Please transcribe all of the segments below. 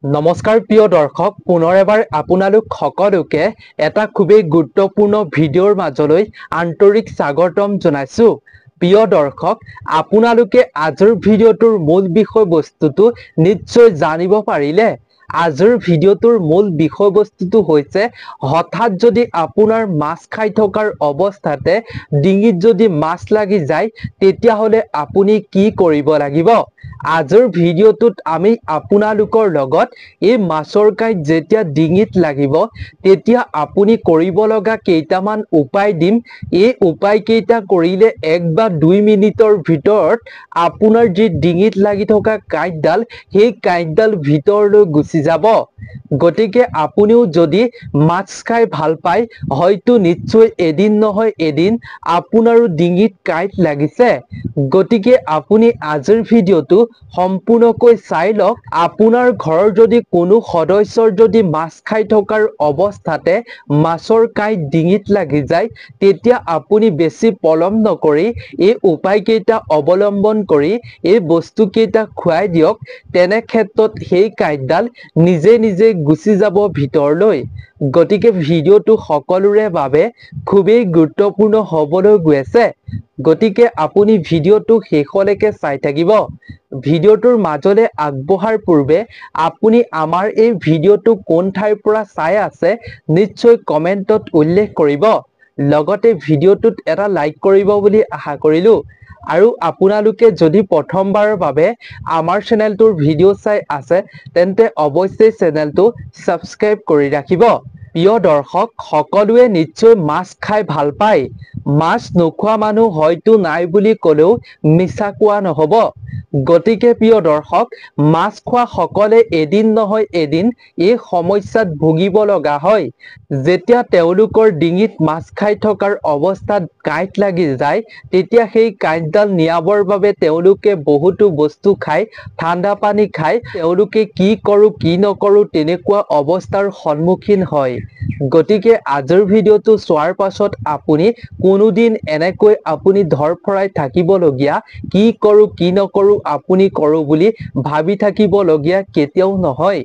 নমস্কাৰ প্ৰিয় দৰ্শক, পুনৰ এবাৰ আপোনালোক সকলোকে এটা খুবেই গুৰুত্বপূৰ্ণ ভিডিঅ'ৰ মাজলৈ আন্তৰিক স্বাগতম জনাইছো। প্ৰিয় দৰ্শক, আপোনালোকে আজিৰ ভিডিঅ'টোৰ মূল বিষয়বস্তুটো নিশ্চয় জানিব পাৰিলে। আজিৰ ভিডিঅ'টোৰ মূল বিষয়বস্তুটো হৈছে হঠাৎ যদি আপোনাৰ মাছ খাই থকাৰ অৱস্থাতে ডিঙিত যদি মাছ লাগি যায় তেতিয়াহ'লে আপুনি কি কৰিব লাগিব। আজিৰ ভিডিঅ'টোত আমি আপোনালোকৰ লগত এই মাছৰ কাঁইট যেতিয়া ডিঙিত লাগিব তেতিয়া আপুনি কৰিব লগা কেইটামান উপায় দিম। এই উপায় কেইটা কৰিলে 1 বা 2 মিনিটৰ ভিতৰত আপোনাৰ যি ডিঙিত লাগি থকা কাঁইটডাল সেই কাঁইটডাল ভিতৰলৈ গুচি যাব। গতিকে আপুনিও যদি মাছ খাই ভাল পায় হয়তো নিশ্চয় এদিন নহয় এদিন আপোনাৰো ডিঙিত কাঁইট লাগিছে। গতিকে আপুনি আজিৰ ভিডিঅ'টো সম্পূৰ্ণকৈ চাই লওক। আপোনাৰ ঘৰৰ যদি কোনো সদস্যৰ যদি মাছ খাই থকাৰ অৱস্থাতে মাছৰ কাঁইট ডিঙিত লাগি যায় তেতিয়া আপুনি বেছি পলম নকৰি এই উপায়কেইটা অৱলম্বন কৰি এই বস্তুকেইটা খুৱাই দিয়ক। তেনে ক্ষেত্ৰত সেই কাঁইটডাল নিজে নিজে গুচি যাব ভিতৰলৈ। গতিকে ভিডিঅ'টো সকলোৰে বাবে খুবেই গুৰুত্বপূৰ্ণ হ'বলৈ গৈ আছে। গতিকে আপুনি ভিডিঅ'টো শেষলৈকে চাই থাকিব। ভিডিঅ'টোৰ মাজলৈ আগবঢ়াৰ পূৰ্বে আপুনি আমাৰ এই ভিডিঅ'টো কোন ঠাইৰ পৰা চাই আছে নিশ্চয় কমেণ্টত উল্লেখ কৰিব। লগতে ভিডিঅ'টোত এটা লাইক কৰিব বুলি আশা কৰিলোঁ। আৰু আপোনালোকে যদি প্ৰথমবাৰৰ বাবে আমাৰ চেনেলটোৰ ভিডিঅ' চাই আছে তেন্তে অৱশ্যেই চেনেলটো ছাবস্ক্ৰাইব কৰি ৰাখিব। প্ৰিয় দৰ্শক, সকলোৱে নিশ্চয় মাছ খাই ভাল পায়। মাছ নোখোৱা মানুহ হয়তো নাই বুলি ক'লেও মিছা কোৱা নহ'ব। গতিকে প্ৰিয় দৰ্শক, মাছ খোৱা সকলে এদিন নহয় এদিন এই সমস্যাত ভুগিব লগা হয়। যেতিয়া তেওঁলোকৰ ডিঙিত মাছ খাই থকাৰ অৱস্থাত কাঁইট লাগি যায় তেতিয়া সেই কাঁইটডাল নিয়াবৰ বাবে তেওঁলোকে বহুতো বস্তু খায়, ঠাণ্ডা পানী খায়। তেওঁলোকে কি কৰোঁ কি নকৰোঁ তেনেকুৱা অৱস্থাৰ সন্মুখীন হয়। গতিকে আজিৰ ভিডিঅ'টো চোৱাৰ পাছত আপুনি কোনোদিন এনেকৈ আপুনি ধৰফৰাই থাকিবলগীয়া, কি কৰোঁ কি নকৰোঁ আপুনি কৰোঁ বুলি ভাবি থাকিবলগীয়া কেতিয়াও নহয়।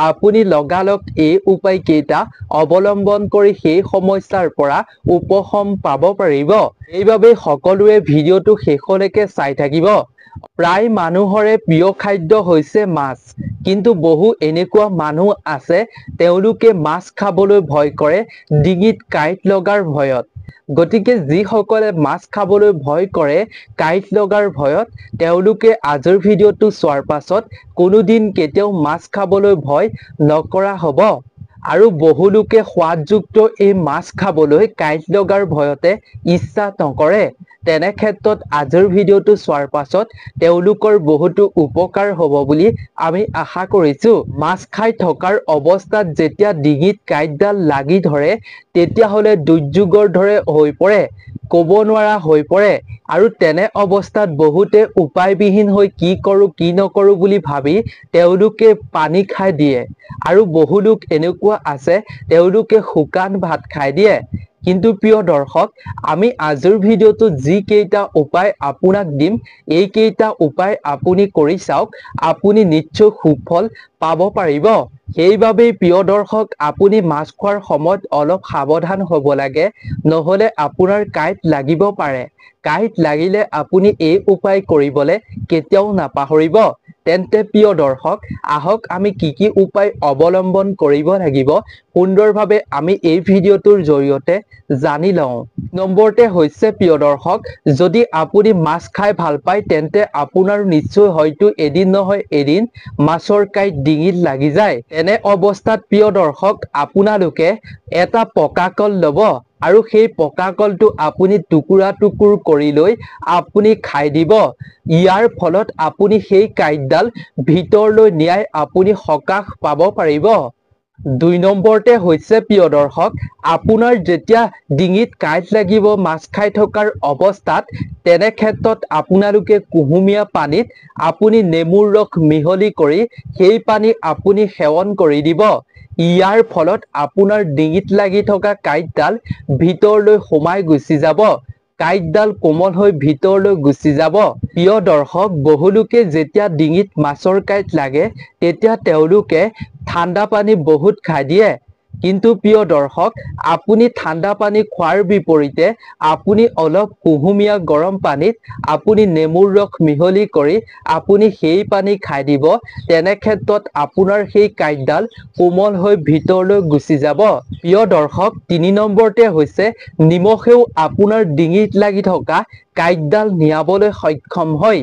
আপুনি লগালগ এই উপায়কেইটা অৱলম্বন কৰি সেই সমস্যাৰ পৰা উপশম পাব পাৰিব। সেইবাবে সকলোৱে ভিডিঅ'টো শেষলৈকে চাই থাকিব। প্ৰায় মানুহৰে প্ৰিয় খাদ্য হৈছে মাছ, কিন্তু বহু এনেকুৱা মানুহ আছে তেওঁলোকে মাছ খাবলৈ ভয় কৰে ডিঙিত কাঁইট লগাৰ ভয়ত। গতিকে যিসকলে মাছ খাবলৈ ভয় কৰে কাঁইট লগাৰ ভয়ত তেওঁলোকে আজিৰ ভিডিঅ'টো চোৱাৰ পাছত কোনোদিন কেতিয়াও মাছ খাবলৈ ভয় নকৰা হ'ব। আৰু বহুলোকে সোৱাদযুক্ত এই মাছ খাবলৈ কাঁইট লগাৰ ভয়তে ইচ্ছা নকৰে। তেনে ক্ষেত্ৰত আজিৰ ভিডিঅ'টো চোৱাৰ পাছত তেওঁলোকৰ বহুতো উপকাৰ হ'ব বুলি আমি আশা কৰিছোঁ। মাছ খাই থকাৰ অৱস্থাত যেতিয়া ডিঙিত কাঁইটডাল লাগি ধৰে তেতিয়াহ'লে দুৰ্যোগৰ দৰে হৈ পৰে, ক'ব নোৱাৰা হৈ পৰে। আৰু তেনে অৱস্থাত বহুতে উপায়বিহীন হৈ কি কৰোঁ কি নকৰোঁ বুলি ভাবি তেওঁলোকে পানী খাই দিয়ে। আৰু বহুলোক এনেকুৱা আছে তেওঁলোকে শুকান ভাত খাই দিয়ে। কিন্তু প্ৰিয় দৰ্শক, আমি আজিৰ ভিডিঅ'টোত যিকেইটা উপায় আপোনাক দিম এইকেইটা উপায় আপুনি কৰি চাওক, আপুনি নিশ্চয় সুফল পাব পাৰিব। সেইবাবেই প্ৰিয় দৰ্শক, আপুনি মাছ খোৱাৰ সময়ত অলপ সাৱধান হ'ব লাগে, নহ'লে আপোনাৰ কাঁইট লাগিব পাৰে। কাঁইট লাগিলে আপুনি এই উপায় কৰিবলৈ কেতিয়াও নাপাহৰিব। তেন্তে প্ৰিয় দৰ্শক, আহক আমি কি উপায় অৱলম্বন কৰিব লাগিব সুন্দৰভাৱে আমি এই ভিডিঅ'টোৰ জৰিয়তে জানি লওঁ। নম্বৰতে হৈছে প্ৰিয় দৰ্শক, যদি আপুনি মাছ খাই ভাল পায় তেন্তে আপোনাৰ নিশ্চয় হয়তো এদিন নহয় এদিন মাছৰ কাঁইট ডিঙিত লাগি যায়। এনে অৱস্থাত প্ৰিয় দৰ্শক, আপোনালোকে এটা পকা কল ল'ব আৰু সেই পকা কলটো আপুনি টুকুৰা টুকুৰ কৰি লৈ আপুনি খাই দিব। ইয়াৰ ফলত আপুনি সেই কাঁইটডাল ভিতৰলৈ নিয়াই আপুনি সকাহ পাব পাৰিব। 2 নম্বৰতে হৈছে প্ৰিয় দৰ্শক, আপোনাৰ যেতিয়া ডিঙিত কাঁইট লাগিব মাছ খাই থকাৰ অৱস্থাত তেনে ক্ষেত্ৰত আপোনালোকে কুহুমীয়া পানীত আপুনি নেমুৰ ৰস মিহলি কৰি সেই পানী আপুনি সেৱন কৰি দিব। ইয়াৰ ফলত আপোনাৰ ডিঙিত লাগি থকা কাঁইটডাল ভিতৰলৈ সোমাই গুচি যাব। কাঁইটডাল কোমল হৈ ভিতৰলৈ গুচি যাব। প্ৰিয় দৰ্শক, বহুলোকে যেতিয়া ডিঙিত মাছৰ কাঁইট লাগে তেতিয়া তেওঁলোকে ঠাণ্ডা পানী বহুত খাই দিয়ে। কিন্তু প্ৰিয় দৰ্শক, আপুনি ঠাণ্ডা পানী খোৱাৰ বিপৰীতে আপুনি অলপ কুহুমীয়া গৰম পানীত আপুনি নেমুৰ ৰস মিহলি কৰি আপুনি সেই পানী খাই দিব। তেনে ক্ষেত্ৰত আপোনাৰ সেই কাঁইটডাল কোমল হৈ ভিতৰলৈ গুচি যাব। প্ৰিয় দৰ্শক, ৩ নম্বৰতে হৈছে নিমখেও আপোনাৰ ডিঙিত লাগি থকা কাঁইটডাল নিয়াবলৈ সক্ষম হয়।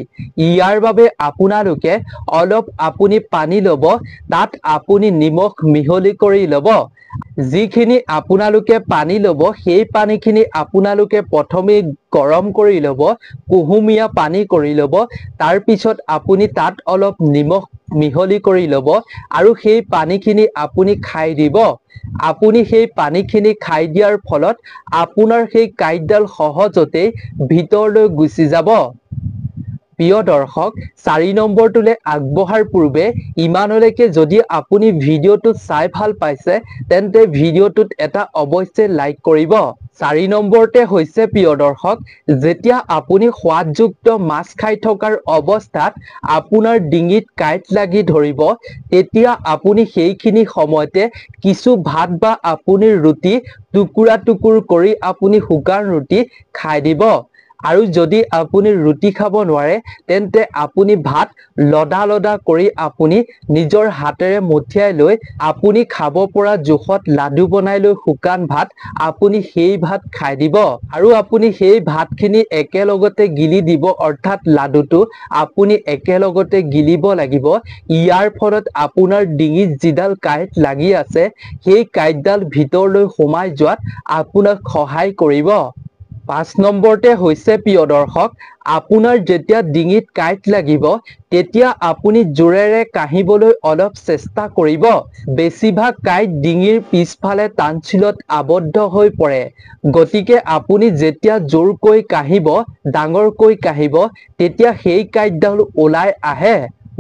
ইয়াৰ বাবে আপোনালোকে অলপ আপুনি পানী ল'ব, তাত আপুনি নিমখ মিহলি কৰি ল'ব। যিখিনি আপোনালোকে পানী ল'ব সেই পানীখিনি আপোনালোকে প্ৰথমে গৰম কৰি ল'ব, কুহুমীয়া পানী কৰি ল'ব। তাৰ পিছত আপুনি তাত অলপ নিমখ মিহলি কৰি ল'ব আৰু সেই পানীখিনি আপুনি খাই দিব। আপুনি সেই পানীখিনি খাই দিয়াৰ ফলত আপোনাৰ সেই কাঁইটডাল সহজতেই ভিতৰলৈ গুচি যাব। প্ৰিয় দৰ্শক, ৪ নম্বৰটোলৈ আগবঢ়াৰ পূৰ্বে ইমানলৈকে যদি আপুনি ভিডিঅ'টো চাই ভাল পাইছে তেন্তে ভিডিঅ'টোত এটা অৱশ্যে লাইক কৰিব। ৪ নম্বৰতে হৈছে প্ৰিয় দৰ্শক, যেতিয়া আপুনি সোৱাদযুক্ত মাছ খাই থকাৰ অৱস্থাত আপোনাৰ ডিঙিত কাঁইট লাগি ধৰিব, তেতিয়া আপুনি সেইখিনি সময়তে কিছু ভাত বা আপুনি ৰুটি টুকুৰা টুকুৰ কৰি আপুনি শুকান ৰুটি খাই দিব। আৰু যদি আপুনি ৰুটি খাব নোৱাৰে তেন্তে আপুনি ভাত লদা লদা কৰি আপুনি নিজৰ হাতেৰে মঠিয়াই লৈ আপুনি খাব পৰা জোখত লাডু বনাই লৈ শুকান ভাত আপুনি সেই ভাত খাই দিব। আৰু আপুনি সেই ভাতখিনি একেলগতে গিলি দিব, অৰ্থাৎ লাডুটো আপুনি একেলগতে গিলিব লাগিব। ইয়াৰ ফলত আপোনাৰ ডিঙিত যিডাল কাঁইট লাগি আছে সেই কাঁইটডাল ভিতৰলৈ সোমাই যোৱাত আপোনাক সহায় কৰিব। ৫ নম্বৰতে হৈছে প্ৰিয় দৰ্শক, আপোনাৰ যেতিয়া ডিঙিত কাঁইট লাগিব তেতিয়া আপুনি জোৰেৰে কাঢ়িবলৈ অলপ চেষ্টা কৰিব। বেছিভাগ কাঁইট ডিঙিৰ পিছফালে টানছিলত আবদ্ধ হৈ পৰে। গতিকে আপুনি যেতিয়া জোৰকৈ কাঢ়িব, ডাঙৰকৈ কাঢ়িব, তেতিয়া সেই কাঁইটডাল ওলাই আহে।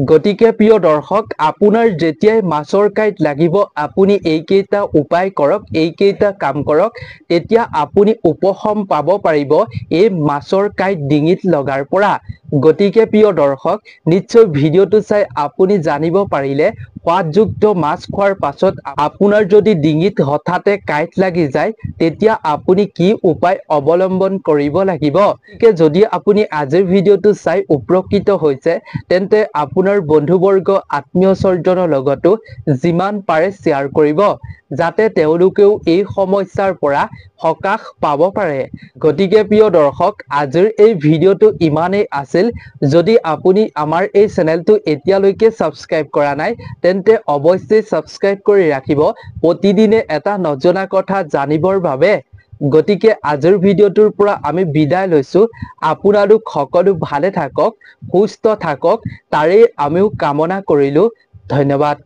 গতিকে প্ৰিয় দৰ্শক, আপোনাৰ যেতিয়াই মাছৰ কাঁইট লাগিব আপুনি এইকেইটা উপায় কৰক, এইকেইটা কাম কৰক, তেতিয়া আপুনি উপশম পাব পাৰিব এই মাছৰ কাঁইট ডিঙিত লগাৰ পৰা। গতিকে প্ৰিয় দৰ্শক, নিশ্চয় ভিডিঅ'টো চাই আপুনি জানিব পাৰিলে সোৱাদযুক্ত মাছ খোৱাৰ পাছত আপোনাৰ যদি ডিঙিত হঠাতে কাঁইট লাগি যায় তেতিয়া আপুনি কি উপায় অৱলম্বন কৰিব লাগিব। গতিকে যদি আপুনি আজিৰ ভিডিঅ'টো চাই উপকৃত হৈছে তেন্তে আপোনাৰ বন্ধুবৰ্গ আত্মীয় স্বজনৰ লগতো যিমান পাৰে শ্বেয়াৰ কৰিব, যাতে তেওঁলোকেও এই সমস্যাৰ পৰা সকাহ পাব পাৰে। গতিকে প্ৰিয় দৰ্শক, আজিৰ এই ভিডিঅ'টো ইমানেই আছিল। যদি আপুনি আমাৰ এই চেনেলটো এতিয়ালৈকে ছাবস্ক্ৰাইব কৰা নাই তেন্তে অৱশ্যেই ছাবস্ক্ৰাইব কৰি ৰাখিব, প্ৰতিদিনে এটা নজনা কথা জানিবৰ বাবে। গতিকে আজিৰ ভিডিঅ'টোৰ পৰা আমি বিদায় লৈছো। আপোনালোক সকলো ভালে থাকক, সুস্থ থাকক, তাৰেই আমিও কামনা কৰিলো। ধন্যবাদ।